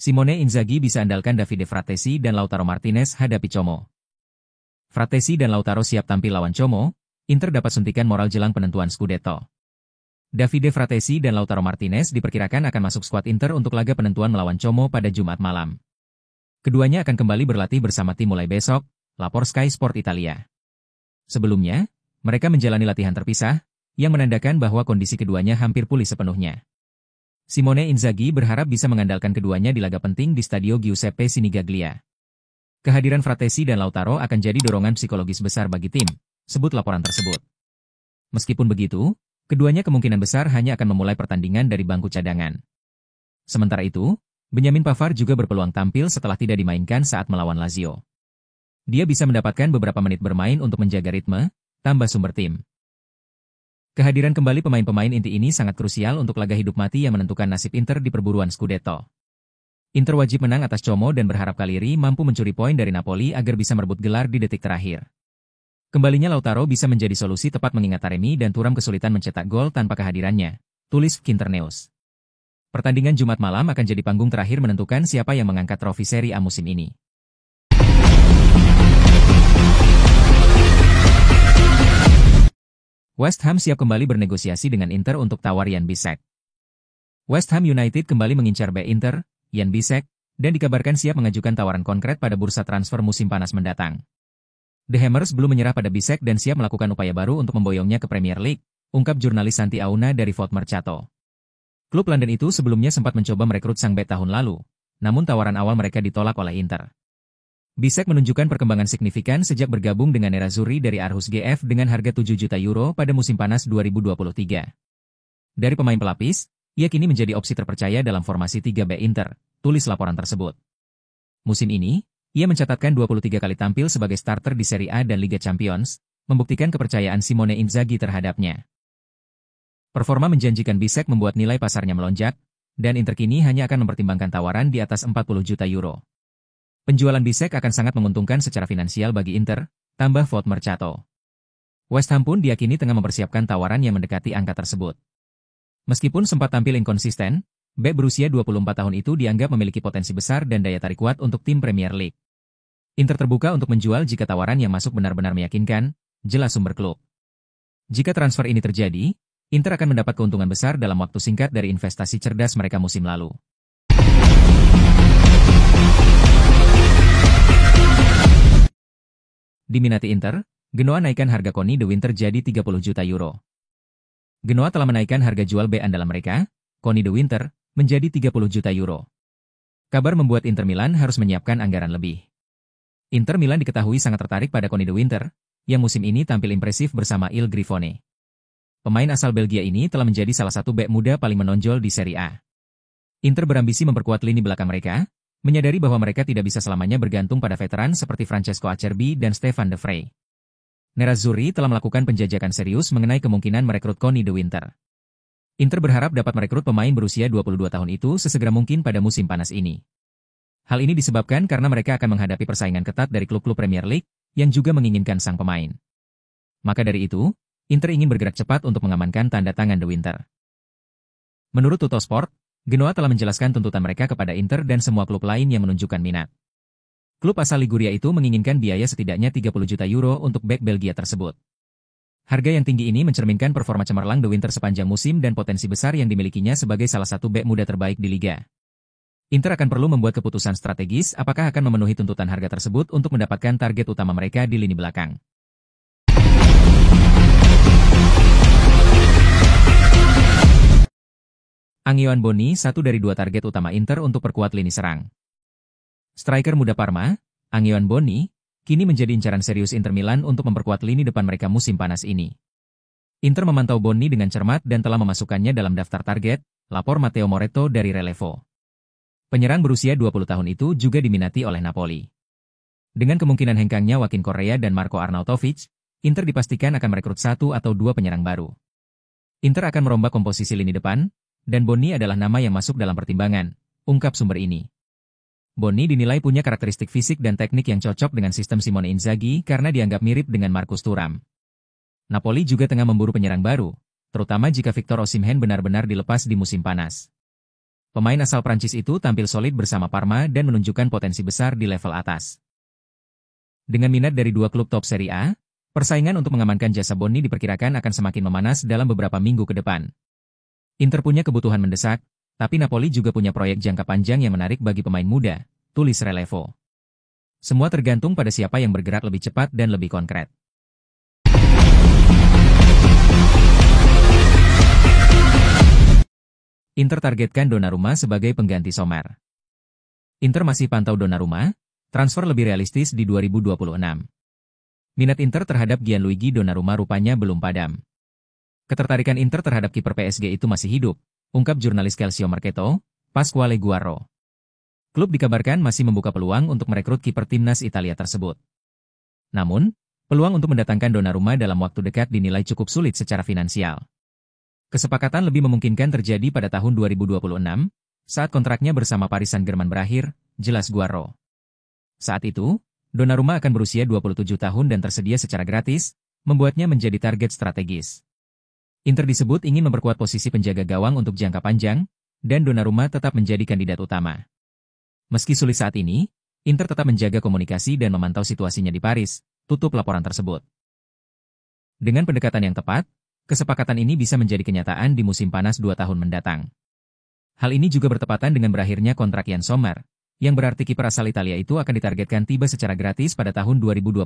Simone Inzaghi bisa andalkan Davide Fratesi dan Lautaro Martinez hadapi Como. Fratesi dan Lautaro siap tampil lawan Como, Inter dapat suntikan moral jelang penentuan Scudetto. Davide Fratesi dan Lautaro Martinez diperkirakan akan masuk skuad Inter untuk laga penentuan melawan Como pada Jumat malam. Keduanya akan kembali berlatih bersama tim mulai besok, lapor Sky Sport Italia. Sebelumnya, mereka menjalani latihan terpisah, yang menandakan bahwa kondisi keduanya hampir pulih sepenuhnya. Simone Inzaghi berharap bisa mengandalkan keduanya di laga penting di Stadio Giuseppe Sinigaglia. Kehadiran Fratesi dan Lautaro akan jadi dorongan psikologis besar bagi tim, sebut laporan tersebut. Meskipun begitu, keduanya kemungkinan besar hanya akan memulai pertandingan dari bangku cadangan. Sementara itu, Benjamin Pavard juga berpeluang tampil setelah tidak dimainkan saat melawan Lazio. Dia bisa mendapatkan beberapa menit bermain untuk menjaga ritme, tambah sumber tim. Kehadiran kembali pemain-pemain inti ini sangat krusial untuk laga hidup mati yang menentukan nasib Inter di perburuan Scudetto. Inter wajib menang atas Como dan berharap Cagliari mampu mencuri poin dari Napoli agar bisa merebut gelar di detik terakhir. Kembalinya Lautaro bisa menjadi solusi tepat mengingat Taremi dan Thuram kesulitan mencetak gol tanpa kehadirannya, tulis Kinternews. Pertandingan Jumat malam akan jadi panggung terakhir menentukan siapa yang mengangkat trofi Serie A musim ini. West Ham siap kembali bernegosiasi dengan Inter untuk tawar Jan Bisek. West Ham United kembali mengincar bek Inter, Jan Bisek, dan dikabarkan siap mengajukan tawaran konkret pada bursa transfer musim panas mendatang. The Hammers belum menyerah pada Bisek dan siap melakukan upaya baru untuk memboyongnya ke Premier League, ungkap jurnalis Santi Auna dari Foot Mercato. Klub London itu sebelumnya sempat mencoba merekrut sang bek tahun lalu, namun tawaran awal mereka ditolak oleh Inter. Bisek menunjukkan perkembangan signifikan sejak bergabung dengan Nerazzurri dari Aarhus GF dengan harga 7 juta euro pada musim panas 2023. Dari pemain pelapis, ia kini menjadi opsi terpercaya dalam formasi 3 bek Inter, tulis laporan tersebut. Musim ini, ia mencatatkan 23 kali tampil sebagai starter di Serie A dan Liga Champions, membuktikan kepercayaan Simone Inzaghi terhadapnya. Performa menjanjikan Bisek membuat nilai pasarnya melonjak, dan Inter kini hanya akan mempertimbangkan tawaran di atas 40 juta euro. Penjualan Bisek akan sangat menguntungkan secara finansial bagi Inter, tambah Foot Mercato. West Ham pun diyakini tengah mempersiapkan tawaran yang mendekati angka tersebut. Meskipun sempat tampil inkonsisten, bek berusia 24 tahun itu dianggap memiliki potensi besar dan daya tarik kuat untuk tim Premier League. Inter terbuka untuk menjual jika tawaran yang masuk benar-benar meyakinkan, jelas sumber klub. Jika transfer ini terjadi, Inter akan mendapat keuntungan besar dalam waktu singkat dari investasi cerdas mereka musim lalu. Diminati Inter, Genoa naikkan harga Conny de Winter jadi 30 juta euro. Genoa telah menaikkan harga jual bek andalan mereka, Conny de Winter, menjadi 30 juta euro. Kabar membuat Inter Milan harus menyiapkan anggaran lebih. Inter Milan diketahui sangat tertarik pada Conny de Winter, yang musim ini tampil impresif bersama Il Grifone. Pemain asal Belgia ini telah menjadi salah satu bek muda paling menonjol di Serie A. Inter berambisi memperkuat lini belakang mereka, menyadari bahwa mereka tidak bisa selamanya bergantung pada veteran seperti Francesco Acerbi dan Stefan De Vrij. Nerazzurri telah melakukan penjajakan serius mengenai kemungkinan merekrut Conny de Winter. Inter berharap dapat merekrut pemain berusia 22 tahun itu sesegera mungkin pada musim panas ini. Hal ini disebabkan karena mereka akan menghadapi persaingan ketat dari klub-klub Premier League, yang juga menginginkan sang pemain. Maka dari itu, Inter ingin bergerak cepat untuk mengamankan tanda tangan de Winter. Menurut Tuttosport, Genoa telah menjelaskan tuntutan mereka kepada Inter dan semua klub lain yang menunjukkan minat. Klub asal Liguria itu menginginkan biaya setidaknya 30 juta euro untuk bek Belgia tersebut. Harga yang tinggi ini mencerminkan performa cemerlang de Winter sepanjang musim dan potensi besar yang dimilikinya sebagai salah satu bek muda terbaik di Liga. Inter akan perlu membuat keputusan strategis apakah akan memenuhi tuntutan harga tersebut untuk mendapatkan target utama mereka di lini belakang. Antoine Bonni satu dari dua target utama Inter untuk perkuat lini serang. Striker muda Parma, Antoine Bonni, kini menjadi incaran serius Inter Milan untuk memperkuat lini depan mereka musim panas ini. Inter memantau Bonni dengan cermat dan telah memasukkannya dalam daftar target, lapor Matteo Moretto dari Relevo. Penyerang berusia 20 tahun itu juga diminati oleh Napoli. Dengan kemungkinan hengkangnya Joaquin Correa dan Marco Arnautovic, Inter dipastikan akan merekrut 1 atau 2 penyerang baru. Inter akan merombak komposisi lini depan, dan Bonni adalah nama yang masuk dalam pertimbangan, ungkap sumber ini. Bonni dinilai punya karakteristik fisik dan teknik yang cocok dengan sistem Simone Inzaghi karena dianggap mirip dengan Marcus Thuram. Napoli juga tengah memburu penyerang baru, terutama jika Victor Osimhen benar-benar dilepas di musim panas. Pemain asal Prancis itu tampil solid bersama Parma dan menunjukkan potensi besar di level atas. Dengan minat dari dua klub top Serie A, persaingan untuk mengamankan jasa Bonni diperkirakan akan semakin memanas dalam beberapa minggu ke depan. Inter punya kebutuhan mendesak, tapi Napoli juga punya proyek jangka panjang yang menarik bagi pemain muda, tulis Relevo. Semua tergantung pada siapa yang bergerak lebih cepat dan lebih konkret. Inter targetkan Donnarumma sebagai pengganti Sommer. Inter masih pantau Donnarumma, transfer lebih realistis di 2026. Minat Inter terhadap Gianluigi Donnarumma rupanya belum padam. Ketertarikan Inter terhadap kiper PSG itu masih hidup, ungkap jurnalis Calcio Mercato, Pasquale Guarro. Klub dikabarkan masih membuka peluang untuk merekrut kiper timnas Italia tersebut. Namun, peluang untuk mendatangkan Donnarumma dalam waktu dekat dinilai cukup sulit secara finansial. Kesepakatan lebih memungkinkan terjadi pada tahun 2026, saat kontraknya bersama Paris Saint-Germain berakhir, jelas Guarro. Saat itu, Donnarumma akan berusia 27 tahun dan tersedia secara gratis, membuatnya menjadi target strategis. Inter disebut ingin memperkuat posisi penjaga gawang untuk jangka panjang, dan Donnarumma tetap menjadi kandidat utama. Meski sulit saat ini, Inter tetap menjaga komunikasi dan memantau situasinya di Paris, tutup laporan tersebut. Dengan pendekatan yang tepat, kesepakatan ini bisa menjadi kenyataan di musim panas 2 tahun mendatang. Hal ini juga bertepatan dengan berakhirnya kontrak Yann Sommer, yang berarti kiper asal Italia itu akan ditargetkan tiba secara gratis pada tahun 2026.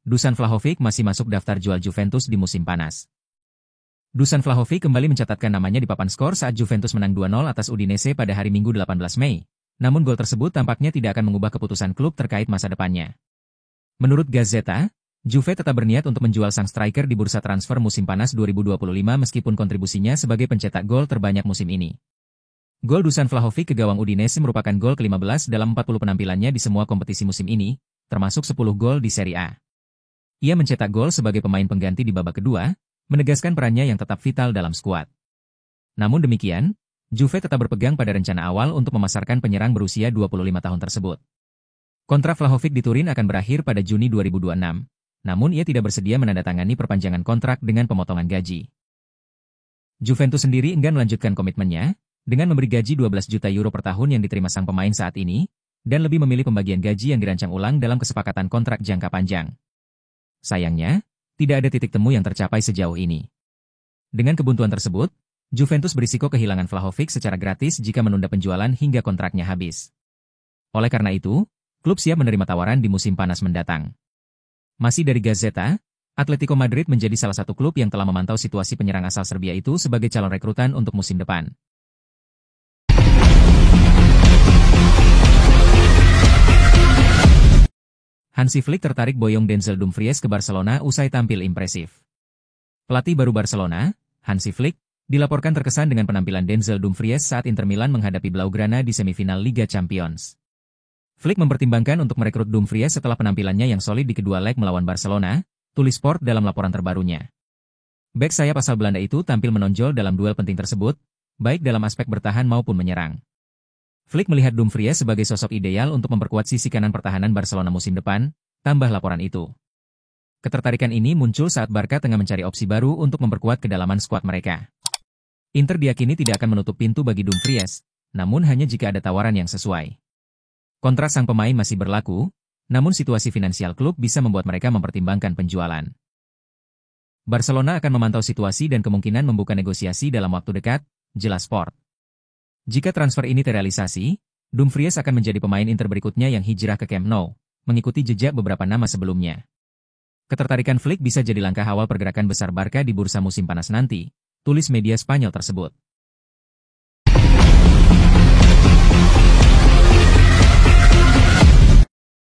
Dusan Vlahovic masih masuk daftar jual Juventus di musim panas. Dusan Vlahovic kembali mencatatkan namanya di papan skor saat Juventus menang 2-0 atas Udinese pada hari Minggu 18 Mei. Namun gol tersebut tampaknya tidak akan mengubah keputusan klub terkait masa depannya. Menurut Gazzetta, Juve tetap berniat untuk menjual sang striker di bursa transfer musim panas 2025 meskipun kontribusinya sebagai pencetak gol terbanyak musim ini. Gol Dusan Vlahovic ke gawang Udinese merupakan gol ke-15 dalam 40 penampilannya di semua kompetisi musim ini, termasuk 10 gol di Serie A. Ia mencetak gol sebagai pemain pengganti di babak kedua, menegaskan perannya yang tetap vital dalam skuad. Namun demikian, Juve tetap berpegang pada rencana awal untuk memasarkan penyerang berusia 25 tahun tersebut. Kontrak Vlahovic di Turin akan berakhir pada Juni 2026, namun ia tidak bersedia menandatangani perpanjangan kontrak dengan pemotongan gaji. Juventus sendiri enggan melanjutkan komitmennya, dengan memberi gaji 12 juta euro per tahun yang diterima sang pemain saat ini, dan lebih memilih pembagian gaji yang dirancang ulang dalam kesepakatan kontrak jangka panjang. Sayangnya, tidak ada titik temu yang tercapai sejauh ini. Dengan kebuntuan tersebut, Juventus berisiko kehilangan Vlahovic secara gratis jika menunda penjualan hingga kontraknya habis. Oleh karena itu, klub siap menerima tawaran di musim panas mendatang. Masih dari Gazzetta, Atletico Madrid menjadi salah satu klub yang telah memantau situasi penyerang asal Serbia itu sebagai calon rekrutan untuk musim depan. Hansi Flick tertarik boyong Denzel Dumfries ke Barcelona usai tampil impresif. Pelatih baru Barcelona, Hansi Flick, dilaporkan terkesan dengan penampilan Denzel Dumfries saat Inter Milan menghadapi Blaugrana di semifinal Liga Champions. Flick mempertimbangkan untuk merekrut Dumfries setelah penampilannya yang solid di kedua leg melawan Barcelona, tulis Sport dalam laporan terbarunya. Bek sayap asal Belanda itu tampil menonjol dalam duel penting tersebut, baik dalam aspek bertahan maupun menyerang. Flick melihat Dumfries sebagai sosok ideal untuk memperkuat sisi kanan pertahanan Barcelona musim depan, tambah laporan itu. Ketertarikan ini muncul saat Barca tengah mencari opsi baru untuk memperkuat kedalaman skuad mereka. Inter diyakini tidak akan menutup pintu bagi Dumfries, namun hanya jika ada tawaran yang sesuai. Kontrak sang pemain masih berlaku, namun situasi finansial klub bisa membuat mereka mempertimbangkan penjualan. Barcelona akan memantau situasi dan kemungkinan membuka negosiasi dalam waktu dekat, jelas Sport. Jika transfer ini terrealisasi, Dumfries akan menjadi pemain Inter berikutnya yang hijrah ke Camp Nou, mengikuti jejak beberapa nama sebelumnya. Ketertarikan Flick bisa jadi langkah awal pergerakan besar Barca di bursa musim panas nanti, tulis media Spanyol tersebut.